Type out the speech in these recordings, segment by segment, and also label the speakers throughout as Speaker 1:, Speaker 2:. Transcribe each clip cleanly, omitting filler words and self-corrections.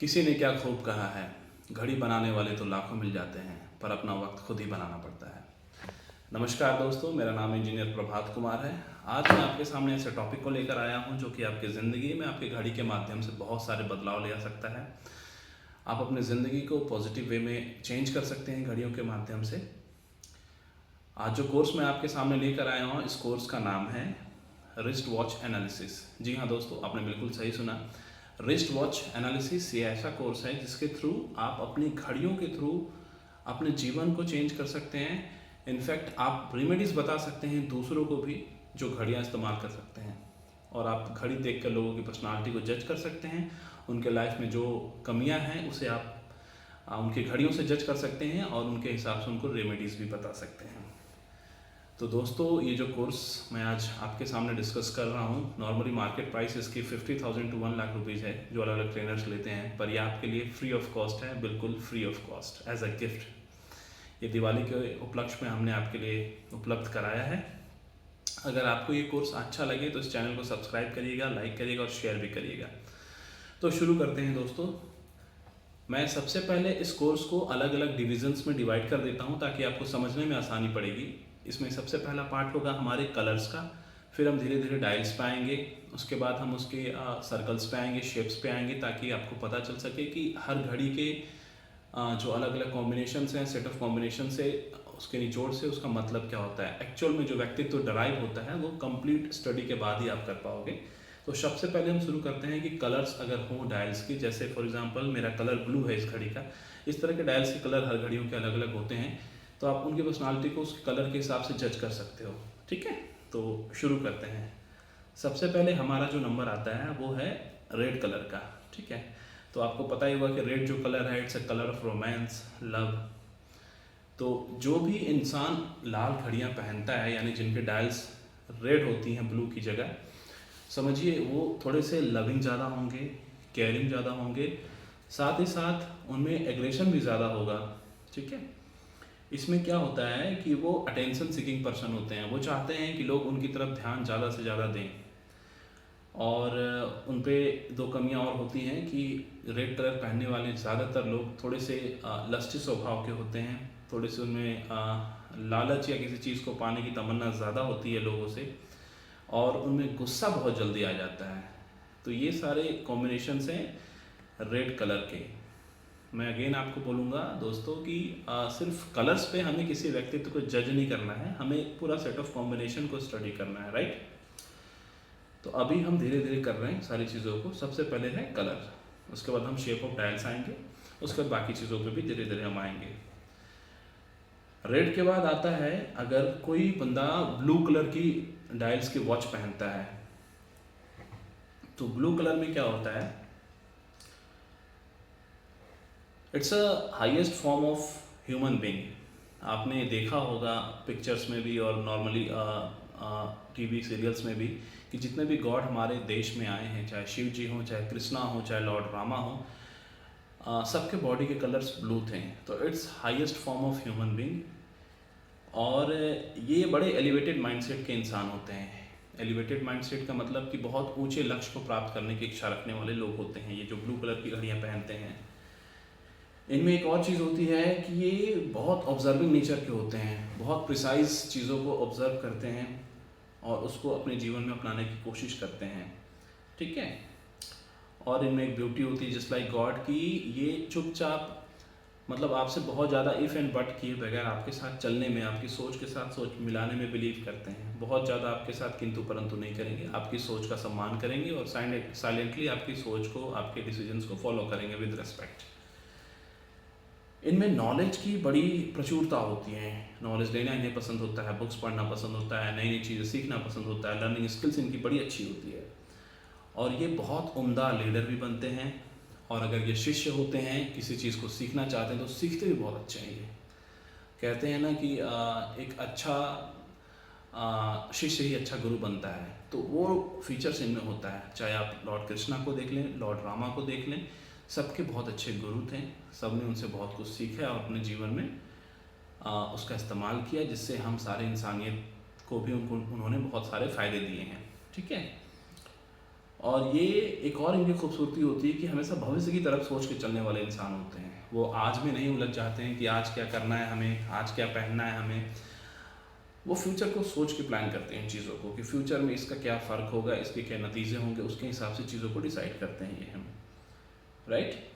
Speaker 1: किसी ने क्या खूब कहा है, घड़ी बनाने वाले तो लाखों मिल जाते हैं, पर अपना वक्त खुद ही बनाना पड़ता है। नमस्कार दोस्तों, मेरा नाम इंजीनियर प्रभात कुमार है। आज मैं आपके सामने ऐसे टॉपिक को लेकर आया हूं जो कि आपकी ज़िंदगी में आपकी घड़ी के माध्यम से बहुत सारे बदलाव ले आ सकता है। आप अपनी ज़िंदगी को पॉजिटिव वे में चेंज कर सकते हैं घड़ियों के माध्यम से। आज जो कोर्स मैं आपके सामने लेकर आया हूँ, इस कोर्स का नाम है रिस्ट वॉच एनालिसिस। जी हाँ दोस्तों, आपने बिल्कुल सही सुना। रिस्ट वॉच एनालिसिस ये ऐसा कोर्स है जिसके थ्रू आप अपनी घड़ियों के थ्रू अपने जीवन को चेंज कर सकते हैं। इनफैक्ट आप रेमेडीज़ बता सकते हैं दूसरों को भी जो घड़ियाँ इस्तेमाल कर सकते हैं, और आप घड़ी देख कर लोगों की पर्सनालिटी को जज कर सकते हैं। उनके लाइफ में जो कमियां हैं उसे आप उनकी घड़ियों से जज कर सकते हैं और उनके हिसाब से उनको रेमेडीज़ भी बता सकते हैं। तो दोस्तों, ये जो कोर्स मैं आज आपके सामने डिस्कस कर रहा हूँ, नॉर्मली मार्केट प्राइस इसकी 50,000 to 1 लाख रुपीज़ है जो अलग अलग ट्रेनर्स लेते हैं, पर ये आपके लिए फ्री ऑफ कॉस्ट है, बिल्कुल free of cost as a gift. ये दिवाली के उपलक्ष्य में हमने आपके लिए उपलब्ध कराया है। अगर आपको ये कोर्स अच्छा लगे तो इस चैनल को सब्सक्राइब करिएगा, लाइक करिएगा और शेयर भी करिएगा। तो शुरू करते हैं दोस्तों। मैं सबसे पहले इस कोर्स को अलग अलग डिविजन्स में डिवाइड कर देता हूँ ताकि आपको समझने में आसानी पड़ेगी। इसमें सबसे पहला पार्ट होगा हमारे कलर्स का, फिर हम धीरे धीरे डायल्स पे आएंगे, उसके बाद हम उसके सर्कल्स पे आएंगे, शेप्स पे आएंगे, ताकि आपको पता चल सके कि हर घड़ी के जो अलग अलग कॉम्बिनेशंस हैं, सेट ऑफ कॉम्बिनेशन से, उसके निचोड़ से उसका मतलब क्या होता है, एक्चुअल में जो व्यक्तित्व डराइव होता है वो कंप्लीट स्टडी के बाद ही आप कर पाओगे। तो सबसे पहले हम शुरू करते हैं कि कलर्स अगर हों डायल्स की, जैसे फॉर एग्जांपल मेरा कलर ब्लू है इस घड़ी का। इस तरह के डायल्स के कलर हर घड़ियों के अलग अलग होते हैं, तो आप उनकी पर्सनालिटी को उसके कलर के हिसाब से जज कर सकते हो। ठीक है, तो शुरू करते हैं। सबसे पहले हमारा जो नंबर आता है वो है रेड कलर का। ठीक है, तो आपको पता ही होगा कि रेड जो कलर है, it's a colour of romance, love. तो जो भी इंसान लाल घड़ियाँ पहनता है, यानी जिनके डायल्स रेड होती हैं ब्लू की जगह, समझिए वो थोड़े से लविंग ज़्यादा होंगे, केयरिंग ज़्यादा होंगे, साथ ही साथ उनमें एग्रेशन भी ज़्यादा होगा। ठीक है, इसमें क्या होता है कि वो अटेंशन सीकिंग पर्सन होते हैं। वो चाहते हैं कि लोग उनकी तरफ ध्यान ज़्यादा से ज़्यादा दें। और उन पे दो कमियां और होती हैं कि रेड कलर पहनने वाले ज़्यादातर लोग थोड़े से लस्टी स्वभाव के होते हैं, थोड़े से उनमें लालच या किसी चीज़ को पाने की तमन्ना ज़्यादा होती है लोगों से, और उनमें गुस्सा बहुत जल्दी आ जाता है। तो ये सारे कॉम्बिनेशंस हैं रेड कलर के। मैं अगेन आपको बोलूँगा दोस्तों कि सिर्फ कलर्स पे हमें किसी व्यक्तित्व को जज नहीं करना है, हमें पूरा सेट ऑफ कॉम्बिनेशन को स्टडी करना है, राइट। तो अभी हम धीरे धीरे कर रहे हैं सारी चीज़ों को। सबसे पहले है कलर, उसके बाद हम शेप ऑफ डायल्स आएंगे, उसके बाद बाकी चीज़ों पे भी धीरे धीरे हम आएंगे। रेड के बाद आता है अगर कोई बंदा ब्लू कलर की डायल्स की वॉच पहनता है। तो ब्लू कलर में क्या होता है, it's a highest form of human being. आपने देखा होगा पिक्चर्स में भी और नॉर्मली टीवी सीरियल्स में भी कि जितने भी गॉड हमारे देश में आए हैं, चाहे शिव जी हों, चाहे कृष्णा हो, चाहे लॉर्ड रामा हो, सबके बॉडी के कलर्स ब्लू थे। तो it's highest form of human being. और ये बड़े एलिवेटेड माइंडसेट के इंसान होते हैं। एलिवेटेड माइंडसेट का मतलब कि बहुत ऊंचे लक्ष्य को प्राप्त करने की इच्छा रखने वाले लोग होते हैं ये जो ब्लू कलर की घड़ियाँ पहनते हैं। इनमें एक और चीज़ होती है कि ये बहुत ऑब्जर्विंग नेचर के होते हैं, बहुत प्रिसाइज चीज़ों को ऑब्जर्व करते हैं और उसको अपने जीवन में अपनाने की कोशिश करते हैं। ठीक है, और इनमें एक ब्यूटी होती है जस्ट लाइक गॉड की, ये चुपचाप मतलब आपसे बहुत ज़्यादा इफ़ एंड बट किए बगैर आपके साथ चलने में, आपकी सोच के साथ सोच मिलाने में बिलीव करते हैं। बहुत ज़्यादा आपके साथ किंतु परंतु नहीं करेंगे, आपकी सोच का सम्मान करेंगे और साइलेंटली आपकी सोच को, आपके डिसीजंस को फॉलो करेंगे विद रिस्पेक्ट। इनमें नॉलेज की बड़ी प्रचुरता होती है, नॉलेज लेना इन्हें पसंद होता है, बुक्स पढ़ना पसंद होता है, नई नई चीज़ें सीखना पसंद होता है, लर्निंग स्किल्स इनकी बड़ी अच्छी होती है और ये बहुत उम्दा लीडर भी बनते हैं। और अगर ये शिष्य होते हैं, किसी चीज़ को सीखना चाहते हैं तो सीखते भी बहुत अच्छे हैं। ये कहते हैं ना कि एक अच्छा शिष्य ही अच्छा गुरु बनता है, तो वो फीचर्स इनमें होता है। चाहे आप लॉर्ड कृष्णा को देख लें, लॉर्ड रामा को देख लें, सबके बहुत अच्छे गुरु थे, सब ने उनसे बहुत कुछ सीखा और अपने जीवन में उसका इस्तेमाल किया, जिससे हम सारे इंसानियत को भी उन्होंने बहुत सारे फ़ायदे दिए हैं। ठीक है, और ये एक और इनकी खूबसूरती होती है कि हमेशा भविष्य की तरफ सोच के चलने वाले इंसान होते हैं। वो आज में नहीं उलझ जाते हैं कि आज क्या करना है हमें, आज क्या पहनना है हमें। वो फ्यूचर को सोच के प्लान करते हैं चीज़ों को कि फ्यूचर में इसका क्या फ़र्क होगा, इसके क्या नतीजे होंगे, उसके हिसाब से चीज़ों को डिसाइड करते हैं ये हम, राइट।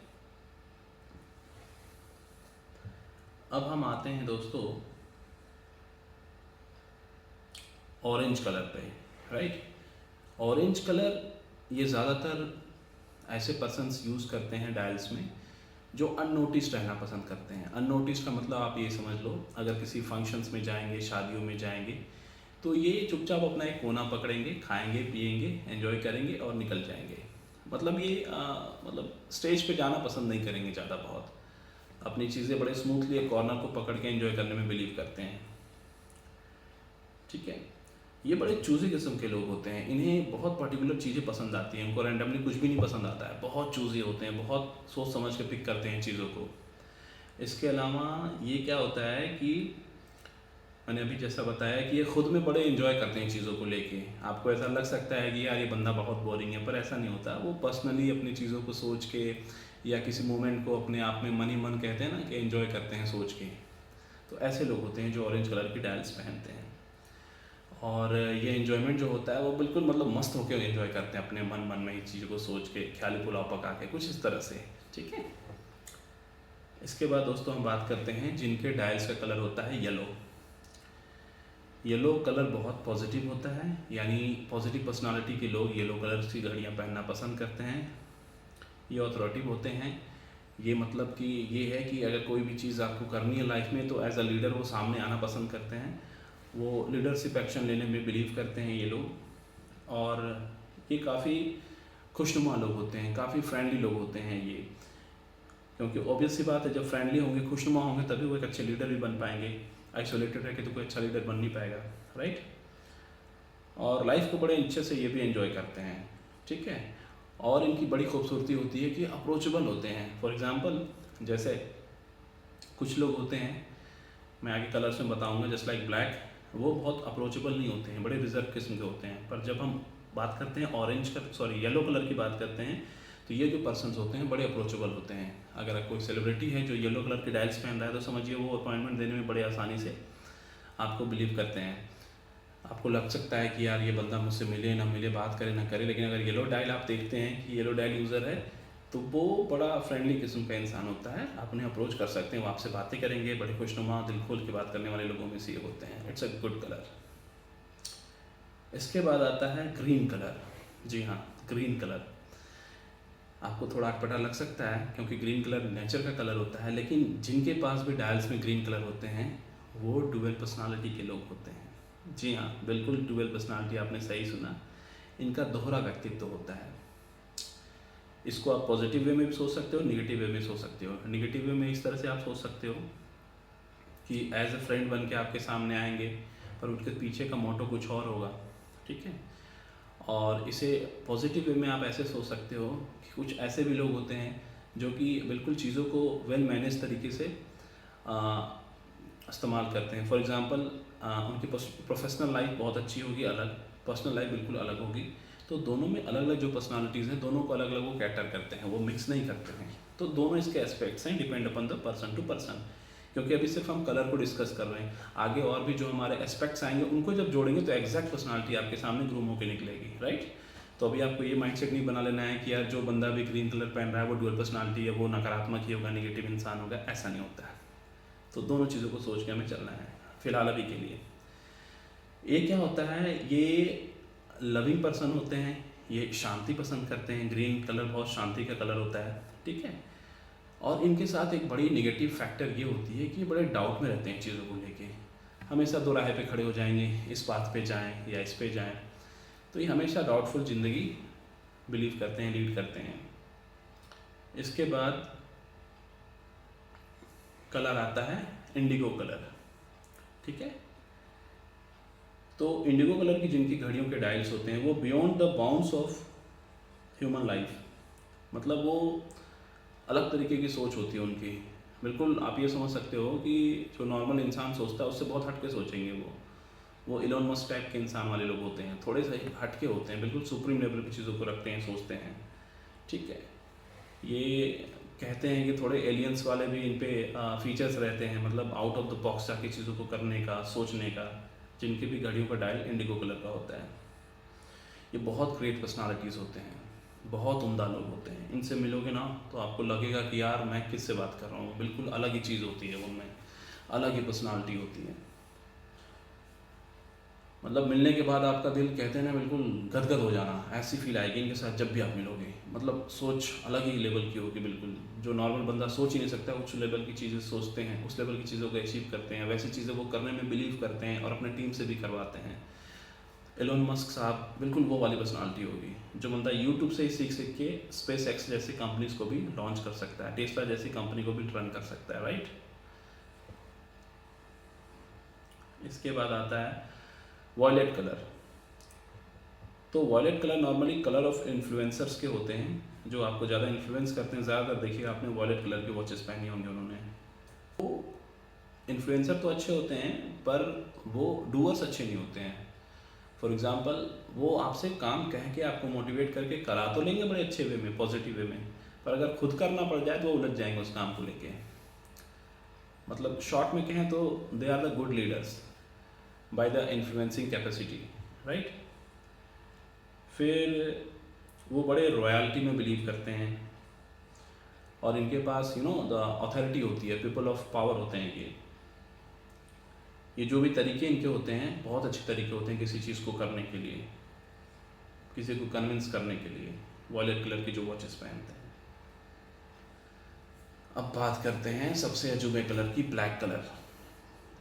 Speaker 1: अब हम आते हैं दोस्तों ऑरेंज कलर पे, राइट। ऑरेंज कलर ये ज़्यादातर ऐसे पर्सन्स यूज़ करते हैं डायल्स में जो अननोटिस्ड रहना पसंद करते हैं। अननोटिस्ड का मतलब आप ये समझ लो, अगर किसी फंक्शंस में जाएंगे, शादियों में जाएंगे, तो ये चुपचाप अपना एक कोना पकड़ेंगे, खाएंगे, पिएंगे, एंजॉय करेंगे और निकल जाएंगे। मतलब ये मतलब स्टेज पे जाना पसंद नहीं करेंगे ज़्यादा बहुत। अपनी चीज़ें बड़े स्मूथली एक कॉर्नर को पकड़ के एंजॉय करने में बिलीव करते हैं, ठीक है। ये बड़े चूज़ी किस्म के लोग होते हैं, इन्हें बहुत पर्टिकुलर चीज़ें पसंद आती हैं, उनको रैंडमली कुछ भी नहीं पसंद आता है। बहुत चूज़ी होते हैं, बहुत सोच समझ के पिक करते हैं चीज़ों को। इसके अलावा ये क्या होता है कि मैंने अभी जैसा बताया कि ये खुद में बड़े एंजॉय करते हैं चीज़ों को लेके। आपको ऐसा लग सकता है कि यार ये बंदा बहुत बोरिंग है, पर ऐसा नहीं होता। वो पर्सनली अपनी चीज़ों को सोच के या किसी मोमेंट को अपने आप में मन ही मन कहते हैं ना कि एंजॉय करते हैं सोच के। तो ऐसे लोग होते हैं जो ऑरेंज कलर की डायल्स पहनते हैं। और ये एन्जॉयमेंट जो होता है वो बिल्कुल मतलब मस्त होकर एंजॉय करते हैं अपने मन में ही चीज़ों को सोच के, ख्याली पुलाव पका के, कुछ इस तरह से, ठीक है। इसके बाद दोस्तों हम बात करते हैं जिनके डायल्स का कलर होता है येलो। येलो कलर बहुत पॉजिटिव होता है, यानी पॉजिटिव पर्सनालिटी के लोग येलो कलर की घड़ियाँ पहनना पसंद करते हैं। ये ऑथोरिटिव होते हैं। ये मतलब कि ये है कि अगर कोई भी चीज़ आपको करनी है लाइफ में तो एज अ लीडर वो सामने आना पसंद करते हैं। वो लीडरशिप एक्शन लेने में बिलीव करते हैं ये लोग। और ये काफ़ी खुशनुमा लोग होते हैं, काफ़ी फ्रेंडली लोग होते हैं ये, क्योंकि ऑब्वियस सी बात है जब फ्रेंडली होंगे, खुशनुमा होंगे, तभी वो एक अच्छे लीडर भी बन पाएंगे। आइसोलेटेड रह के तो कोई अच्छा लीडर बन नहीं पाएगा, राइट। और लाइफ को बड़े अच्छे से ये भी एंजॉय करते हैं, ठीक है। और इनकी बड़ी खूबसूरती होती है कि अप्रोचेबल होते हैं। फॉर एग्ज़ाम्पल जैसे कुछ लोग होते हैं, मैं आगे कलर्स में बताऊंगा, जस्ट लाइक ब्लैक, वो बहुत अप्रोचेबल नहीं होते हैं, बड़े रिजर्व किस्म के होते हैं। पर जब हम बात करते हैं येलो कलर की बात करते हैं, तो ये जो पर्सन्स होते हैं बड़े अप्रोचेबल होते हैं। अगर कोई सेलिब्रिटी है जो येलो कलर की डायल्स पहन रहा है तो समझिए वो अपॉइंटमेंट देने में बड़े आसानी से आपको बिलीव करते हैं। आपको लग सकता है कि यार ये बंदा मुझसे मिले ना मिले, बात करे ना करे, लेकिन अगर येलो डायल आप देखते हैं कि येलो डायल यूज़र है तो वो बड़ा फ्रेंडली किस्म का इंसान होता है। आप उन्हें अप्रोच कर सकते हैं, वो आपसे बातें करेंगे, बड़े खुशनुमा, दिल खोल के बात करने वाले लोगों में से ये होते हैं। It's a good colour. इसके बाद आता है ग्रीन कलर। जी हाँ, ग्रीन कलर आपको थोड़ा अटपटा लग सकता है क्योंकि ग्रीन कलर नेचर का कलर होता है, लेकिन जिनके पास भी डायल्स में ग्रीन कलर होते हैं वो डुअल पर्सनालिटी के लोग होते हैं। जी हाँ, बिल्कुल डुअल पर्सनालिटी, आपने सही सुना। इनका दोहरा व्यक्तित्व होता है। इसको आप पॉजिटिव वे में भी सोच सकते हो, निगेटिव वे में सोच सकते हो। निगेटिव वे में इस तरह से आप सोच सकते हो कि एज अ फ्रेंड बन के आपके सामने आएंगे पर उनके पीछे का मोटो कुछ और होगा, ठीक है। और इसे पॉजिटिव वे में आप ऐसे सोच सकते हो कि कुछ ऐसे भी लोग होते हैं जो कि बिल्कुल चीज़ों को वेल मैनेज तरीके से इस्तेमाल करते हैं। फॉर एग्ज़ाम्पल उनकी प्रोफेशनल लाइफ बहुत अच्छी होगी, अलग, पर्सनल लाइफ बिल्कुल अलग होगी। तो दोनों में अलग अलग जो पर्सनालिटीज़ हैं, दोनों को अलग अलग वो कैटर करते हैं, वो मिक्स नहीं करते हैं। तो दोनों इसके एस्पेक्ट्स हैं, depend upon the person to person. क्योंकि अभी सिर्फ हम कलर को डिस्कस कर रहे हैं, आगे और भी जो हमारे एस्पेक्ट्स आएंगे उनको जब जोड़ेंगे तो एग्जैक्ट पर्सनालिटी आपके सामने ग्रूम होकर निकलेगी, राइट। तो अभी आपको ये माइंडसेट नहीं बना लेना है कि यार जो बंदा भी ग्रीन कलर पहन रहा है वो डुअल पर्सनालिटी है, वो नकारात्मक ही होगा, नेगेटिव इंसान होगा, ऐसा नहीं होता है। तो दोनों चीज़ों को सोच के हमें चलना है फिलहाल अभी के लिए। ये क्या होता है, ये लविंग पर्सन होते हैं, ये शांति पसंद करते हैं। ग्रीन कलर बहुत शांति का कलर होता है, ठीक है। और इनके साथ एक बड़ी नेगेटिव फैक्टर ये होती है कि ये बड़े डाउट में रहते हैं चीज़ों को लेके, हमेशा दो राह पे खड़े हो जाएंगे, इस पाथ पे जाएं या इस पे जाएं। तो ये हमेशा डाउटफुल ज़िंदगी बिलीव करते हैं, लीड करते हैं। इसके बाद कलर आता है इंडिगो कलर, ठीक है। तो इंडिगो कलर की जिनकी घड़ियों के डायल्स होते हैं वो beyond the bounds of human life, मतलब वो अलग तरीके की सोच होती है उनकी। बिल्कुल आप ये समझ सकते हो कि जो नॉर्मल इंसान सोचता है उससे बहुत हट के सोचेंगे वो। वो इलोन मस्क टाइप के इंसान वाले लोग होते हैं, थोड़े से हटके होते हैं, बिल्कुल सुप्रीम लेवल की चीज़ों को रखते हैं, सोचते हैं। ठीक है, ये कहते हैं कि थोड़े एलियंस वाले भी इन पे फीचर्स रहते हैं, मतलब आउट ऑफ द बॉक्स जाके चीज़ों को करने का, सोचने का, जिनकी भी घड़ियों का डायल इंडिगो कलर का होता है। ये बहुत ग्रेट पर्सनालिटीज़ होते हैं, बहुत उम्दा लोग होते हैं। इनसे मिलोगे ना तो आपको लगेगा कि यार मैं किससे बात कर रहा हूँ, बिल्कुल अलग ही चीज़ होती है उनमें, अलग ही पर्सनालिटी होती है। मतलब मिलने के बाद आपका दिल, कहते हैं ना, बिल्कुल गदगद हो जाना, ऐसी फील आएगी इनके साथ जब भी आप मिलोगे। मतलब सोच अलग ही लेवल की होगी बिल्कुल, जो नॉर्मल बंदा सोच ही नहीं सकता, उस लेवल की चीज़ें सोचते हैं, उस लेवल की चीज़ों को अचीव करते हैं, वैसी चीज़ें वो करने में बिलीव करते हैं और अपने टीम से भी करवाते हैं। एलोन मस्क साहब बिल्कुल वो वाली पर्सनालिटी होगी, जो बंदा यूट्यूब से ही सीख के स्पेस एक्स जैसी कंपनीज को भी लॉन्च कर सकता है, टेस्ला जैसी कंपनी को भी रन कर सकता है, राइट। इसके बाद आता है वॉयलेट कलर। तो violet colour normally colour of influencers के होते हैं, जो आपको ज़्यादा इन्फ्लुएंस करते हैं। ज़्यादातर देखिए आपने वॉयलेट कलर के वॉचेस पहने होंगे उन्होंने। वो इन्फ्लुएंसर तो अच्छे होते हैं, पर वो डूअर्स अच्छे नहीं होते हैं। फॉर एग्जांपल, वो आपसे काम कह के आपको मोटिवेट करके करा तो लेंगे बड़े अच्छे वे में, पॉजिटिव वे में, पर अगर खुद करना पड़ जाए तो वो उलझ जाएंगे उस काम को लेके। मतलब शॉर्ट में कहें तो they are the good leaders by the influencing capacity, right. फिर वो बड़े रॉयल्टी में बिलीव करते हैं और इनके पास द अथॉरिटी होती है, पीपल ऑफ पावर होते हैं ये जो भी तरीके इनके होते हैं बहुत अच्छे तरीके होते हैं किसी चीज़ को करने के लिए, किसी को कन्विंस करने के लिए। वॉयलेट कलर की जो वॉचेस पहनते हैं। अब बात करते हैं सबसे अजूबे कलर की, ब्लैक कलर।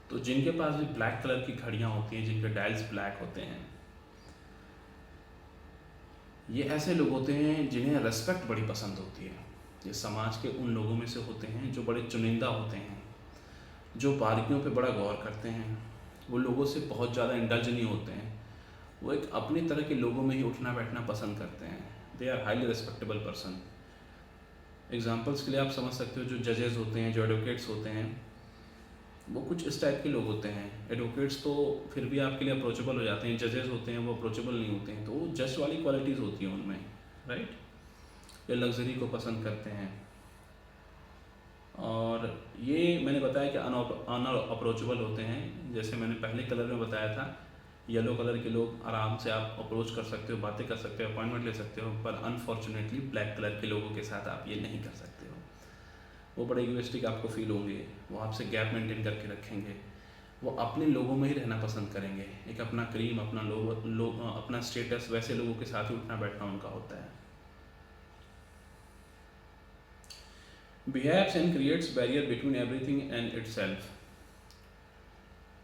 Speaker 1: तो जिनके पास भी ब्लैक कलर की घड़ियाँ होती हैं, जिनके डायल्स ब्लैक होते हैं, ये ऐसे लोग होते हैं जिन्हें रेस्पेक्ट बड़ी पसंद होती है। ये समाज के उन लोगों में से होते हैं जो बड़े चुनिंदा होते हैं, जो बारीकियों पे बड़ा गौर करते हैं, वो लोगों से बहुत ज़्यादा इंडल्ज नहीं होते हैं, वो एक अपनी तरह के लोगों में ही उठना बैठना पसंद करते हैं। They are highly respectable person. Examples के लिए आप समझ सकते हो, जो जजेस होते हैं, जो एडवोकेट्स होते हैं, वो कुछ इस टाइप के लोग होते हैं। एडवोकेट्स तो फिर भी आपके लिए अप्रोचेबल हो जाते हैं, जजेस होते हैं वो अप्रोचेबल नहीं होते हैं, तो वो जस्ट वाली क्वालिटीज़ होती हैं उनमें, राइट। ये लग्जरी को पसंद करते हैं। और ये मैंने बताया कि अनअप्रोचेबल होते हैं। जैसे मैंने पहले कलर में बताया था, येलो कलर के लोग आराम से आप अप्रोच कर सकते हो, बातें कर सकते हो, अपॉइंटमेंट ले सकते हो, पर अनफॉर्चुनेटली ब्लैक कलर के लोगों के साथ आप ये नहीं कर सकते हो। वो बड़े इगोइस्टिक आपको फील होंगे, वो आपसे गैप मेंटेन करके रखेंगे, वो अपने लोगों में ही रहना पसंद करेंगे। एक अपना क्रीम, अपना अपना स्टेटस, वैसे लोगों के साथ ही उठना बैठना उनका होता है। Behaves and creates barrier between everything and itself.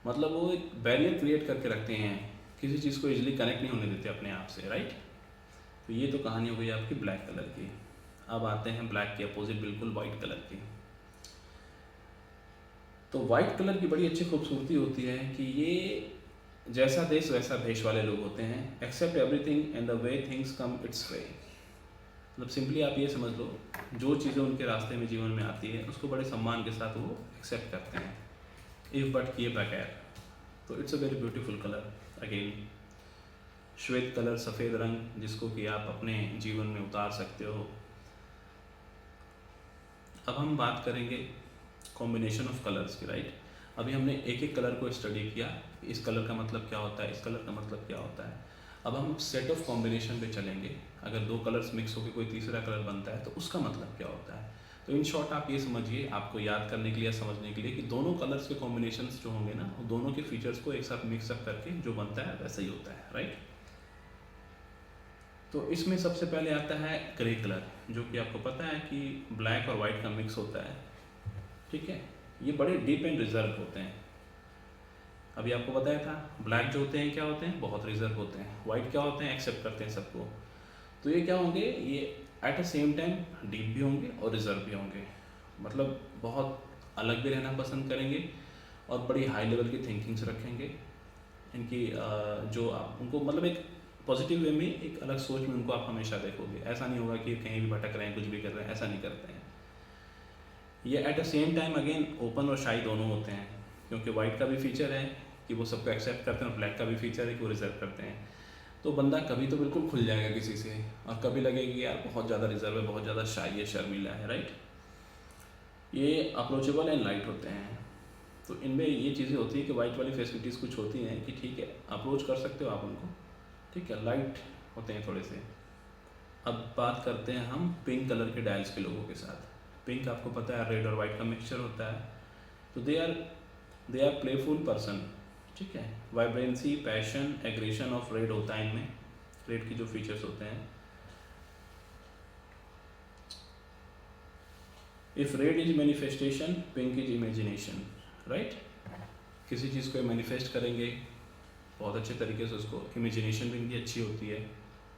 Speaker 1: मतलब वो एक बैरियर क्रिएट करके रखते हैं, किसी चीज़ को इजीली कनेक्ट नहीं होने देते अपने आप से, राइट। तो ये तो कहानी हो गई आपकी ब्लैक कलर की। अब आते हैं ब्लैक के अपोजिट, बिल्कुल वाइट कलर की। तो वाइट कलर की बड़ी अच्छी खूबसूरती होती है कि ये जैसा देश वैसा भेष वाले लोग होते हैं। Accept everything and the way things come its way. मतलब सिंपली आप ये समझ लो, जो चीज़ें उनके रास्ते में जीवन में आती है उसको बड़े सम्मान के साथ वो एक्सेप्ट करते हैं, इफ़ बट किए बगैर। तो it's a very beautiful colour. Again श्वेत कलर, सफ़ेद रंग, जिसको कि आप अपने जीवन में उतार सकते हो। अब हम बात करेंगे कॉम्बिनेशन ऑफ कलर्स की, राइट। अभी हमने एक एक कलर को स्टडी किया, इस कलर का मतलब क्या होता है, इस कलर का मतलब क्या होता है। अब हम सेट ऑफ कॉम्बिनेशन पे चलेंगे। अगर दो कलर्स मिक्स होकर कोई तीसरा कलर बनता है तो उसका मतलब क्या होता है। तो इन शॉर्ट आप ये समझिए, आपको याद करने के लिए, समझने के लिए, कि दोनों कलर्स के कॉम्बिनेशंस जो होंगे ना, वो दोनों के फीचर्स को एक साथ मिक्सअप करके जो बनता है वैसा ही होता है, राइट। तो इसमें सबसे पहले आता है ग्रे कलर, जो कि आपको पता है कि ब्लैक और वाइट का मिक्स होता है, ठीक है। ये बड़े डीप एंड रिजर्व होते हैं। अभी आपको बताया था, ब्लैक जो होते हैं क्या होते हैं, बहुत रिजर्व होते हैं। वाइट क्या होते हैं, एक्सेप्ट करते हैं सबको। तो ये क्या होंगे, ये at a same time deep भी होंगे और रिजर्व भी होंगे। मतलब बहुत अलग भी रहना पसंद करेंगे और बड़ी हाई लेवल की थिंकिंग्स रखेंगे। इनकी जो आप उनको, मतलब एक पॉजिटिव वे में, एक अलग सोच में उनको आप हमेशा देखोगे। ऐसा नहीं होगा कि कहीं भी भटक रहे हैं, कुछ भी कर रहे हैं, ऐसा नहीं करते हैं। ये eight the same time again open और शाई दोनों होते हैं, क्योंकि वाइट का भी फीचर है कि वो सबको एक्सेप्ट करते हैं और ब्लैक का भी फीचर है कि वो रिजर्व करते हैं। तो बंदा कभी तो बिल्कुल खुल जाएगा किसी से, और कभी लगेगा कि यार बहुत ज़्यादा रिजर्व है, बहुत ज़्यादा शाई है, शर्मीला है, राइट। ये अप्रोचेबल एंड लाइट होते हैं। तो इनमें ये चीज़ें होती है कि वाइट वाली फैसिलिटीज़ कुछ होती हैं कि ठीक है अप्रोच कर सकते हो आप उनको, ठीक है, लाइट होते हैं थोड़े से। अब बात करते हैं हम पिंक कलर के डायल्स के लोगों के साथ। पिंक आपको पता है रेड और वाइट का मिक्सचर होता है। तो दे आर प्लेफुल पर्सन, ठीक है। Vibrancy, passion, aggression of red होता है इनमें, रेड की जो फीचर्स होते हैं। If red is manifestation, pink is imagination, right. किसी चीज़ को मैनिफेस्ट करेंगे बहुत अच्छे तरीके से, उसको इमेजिनेशन भी इनकी अच्छी होती है।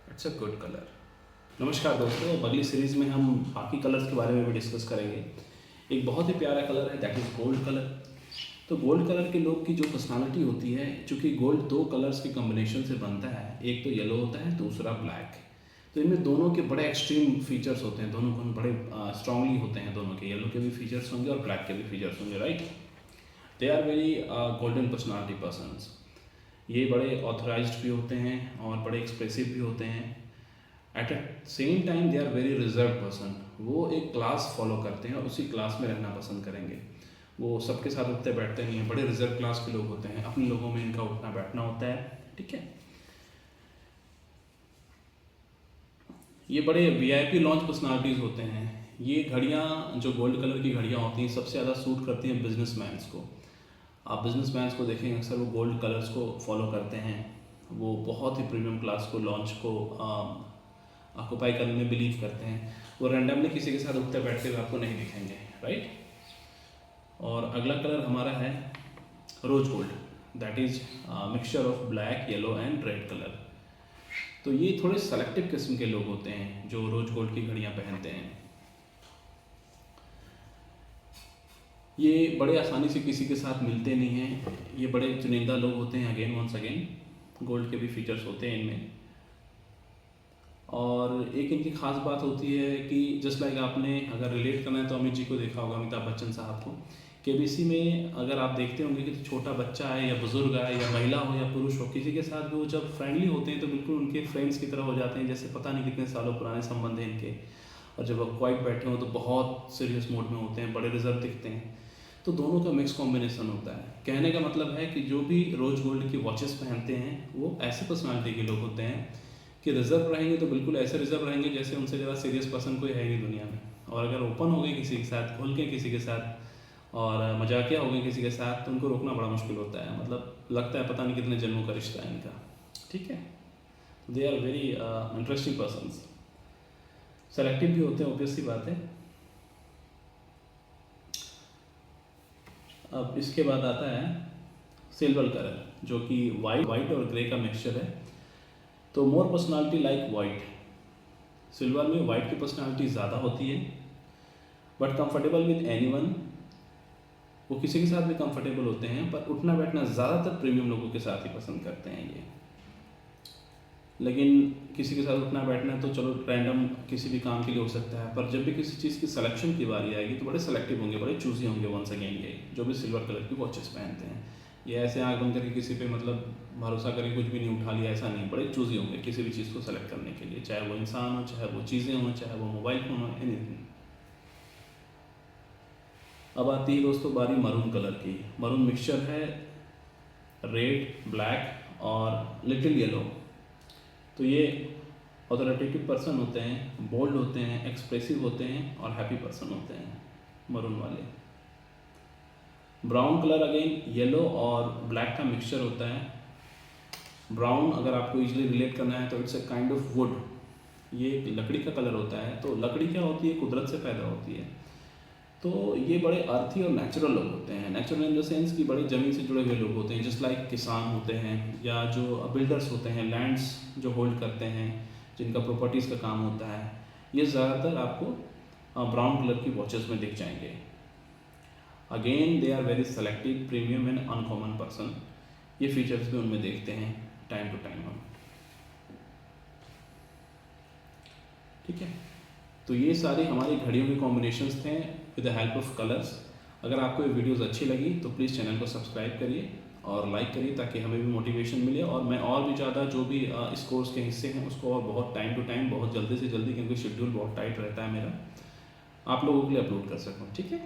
Speaker 1: It's a good colour. नमस्कार दोस्तों, अगली सीरीज़ में हम बाकी कलर्स के बारे में भी डिस्कस करेंगे। एक बहुत ही प्यारा कलर है, दैट इज़ गोल्ड कलर। तो गोल्ड कलर के लोग की जो पर्सनालिटी होती है, चूँकि गोल्ड दो कलर्स के कम्बिनेशन से बनता है, एक तो येलो होता है, दूसरा ब्लैक। तो इनमें दोनों के बड़े एक्सट्रीम फीचर्स होते हैं, दोनों गुण बड़े स्ट्रांगली होते हैं दोनों के। येलो के भी फीचर्स होंगे और ब्लैक के भी फीचर्स होंगे, right. They are very golden personality persons. ये बड़े ऑथराइज्ड भी होते हैं और बड़े एक्सप्रेसिव भी होते हैं। At the same time they are very reserve person. वो एक क्लास फॉलो करते हैं और उसी क्लास में रहना पसंद करेंगे। वो सबके साथ उठते बैठते नहीं हैं, बड़े रिजर्व क्लास के लोग होते हैं, अपने लोगों में इनका उठना बैठना होता है, ठीक है। ये बड़े वीआईपी लॉन्च पर्सनालिटीज़ होते हैं। ये घड़ियाँ जो गोल्ड कलर की घड़ियाँ होती हैं सबसे ज़्यादा सूट करती हैं बिजनेसमैन्स को। आप बिजनेसमैन्स को देखेंगे अक्सर वो गोल्ड कलर्स को फॉलो करते हैं। वो बहुत ही प्रीमियम क्लास को लॉन्च को ऑक्यूपाई करने में बिलीव करते हैं। वो रैंडमली किसी के साथ उठते बैठते हुए आपको नहीं दिखेंगे, राइट। और अगला कलर हमारा है rose gold, that is mixture of black, yellow and red colour. तो ये थोड़े सेलेक्टिव किस्म के लोग होते हैं जो रोज गोल्ड की घड़ियाँ पहनते हैं। ये बड़े आसानी से किसी के साथ मिलते नहीं हैं, ये बड़े चुनिंदा लोग होते हैं। अगेन वंस अगेन गोल्ड के भी फीचर्स होते हैं इनमें। और एक इनकी खास बात होती है कि जस्ट लाइक आपने अगर रिलेट करना है तो अमित जी को देखा होगा, अमिताभ बच्चन साहब को। केबीसी में अगर आप देखते होंगे कि छोटा बच्चा है या बुजुर्ग है या महिला हो या पुरुष हो, किसी के साथ भी वो जब फ्रेंडली होते हैं तो बिल्कुल उनके फ्रेंड्स की तरह हो जाते हैं, जैसे पता नहीं कितने सालों पुराने संबंध हैं इनके। और जब आप क्वाइट बैठे हो तो बहुत सीरियस मोड में होते हैं, बड़े रिजर्व दिखते हैं। तो दोनों का मिक्स कॉम्बिनेशन होता है। कहने का मतलब है कि जो भी रोज गोल्ड की वॉचेस पहनते हैं वो ऐसे पर्सनालिटी के लोग होते हैं कि रिजर्व रहेंगे तो बिल्कुल ऐसे रिजर्व रहेंगे जैसे उनसे ज़्यादा सीरियस पर्सन कोई है नहीं दुनिया में। और अगर ओपन हो गए किसी के साथ, खुल के किसी के साथ और मजाकिया हो गए किसी के साथ, तो उनको रोकना बड़ा मुश्किल होता है। मतलब लगता है पता नहीं कितने जन्मों का रिश्ता है इनका, ठीक है। They are very interesting persons. Selective भी होते हैं, ऑब्वियस सी बात है। अब इसके बाद आता है सिल्वर कलर, जो कि वाइट और ग्रे का मिक्सचर है। तो मोर पर्सनालिटी लाइक वाइट। सिल्वर में वाइट की पर्सनालिटी ज़्यादा होती है, बट कंफर्टेबल विद एनीवन। वो किसी के साथ भी कंफर्टेबल होते हैं, पर उठना बैठना ज़्यादातर प्रीमियम लोगों के साथ ही पसंद करते हैं ये। लेकिन किसी के साथ उठना बैठना तो चलो रैंडम किसी भी काम के लिए हो सकता है, पर जब भी किसी चीज़ की सिलेक्शन की बारी आएगी तो बड़े सेलेक्टिव होंगे, बड़े चूजी होंगे। वंस अगेन ये जो भी सिल्वर कलर की वॉचेस पहनते हैं, ये ऐसे आँख बंद करके किसी पे मतलब भरोसा करके कुछ भी नहीं उठा लिया, ऐसा नहीं। बड़े चूजी होंगे किसी भी चीज़ को सेलेक्ट करने के लिए, चाहे वो इंसान हो, चाहे वो चीज़ें हों, चाहे वो मोबाइल फ़ोन हो, एनीथिंग। अब आती है दोस्तों बारी मरून कलर की। मरून मिक्सचर है रेड, ब्लैक और लिटिल येलो। तो ये ऑथोरिटेटिव पर्सन होते हैं, बोल्ड होते हैं, एक्सप्रेसिव होते हैं और हैप्पी पर्सन होते हैं मरून वाले। ब्राउन कलर अगेन येलो और ब्लैक का मिक्सचर होता है। ब्राउन अगर आपको इजीली रिलेट करना है तो it's a kind of would. ये लकड़ी का कलर होता है। तो लकड़ी क्या होती है, कुदरत से पैदा होती है। तो ये बड़े अर्थी और नेचुरल लोग होते हैं। नेचुरल इन द सेंस कि बड़े ज़मीन से जुड़े हुए लोग होते हैं, जस्ट लाइक किसान होते हैं या जो बिल्डर्स होते हैं, लैंड्स जो होल्ड करते हैं, जिनका प्रॉपर्टीज़ का काम होता है। ये ज़्यादातर आपको ब्राउन कलर की वॉचेस में दिख जाएंगे। Again they are very selective, premium and uncommon person. ये फीचर्स भी उनमें देखते हैं टाइम टू टाइम हम, ठीक है। तो ये सारी हमारी घड़ियों के कॉम्बिनेशंस थे with the help of colours. अगर आपको ये वीडियोस अच्छी लगी तो प्लीज़ चैनल को सब्सक्राइब करिए और लाइक करिए ताकि हमें भी मोटिवेशन मिले और मैं और भी ज़्यादा जो भी इस कोर्स के हिस्से हैं उसको और बहुत टाइम टू टाइम, बहुत जल्दी से जल्दी, क्योंकि शेड्यूल बहुत टाइट रहता है मेरा, आप लोगों के लिए अपलोड कर सकूँ। ठीक है,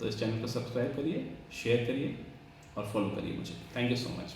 Speaker 1: तो इस चैनल को सब्सक्राइब करिए, शेयर करिए और फॉलो करिए मुझे। Thank you so much.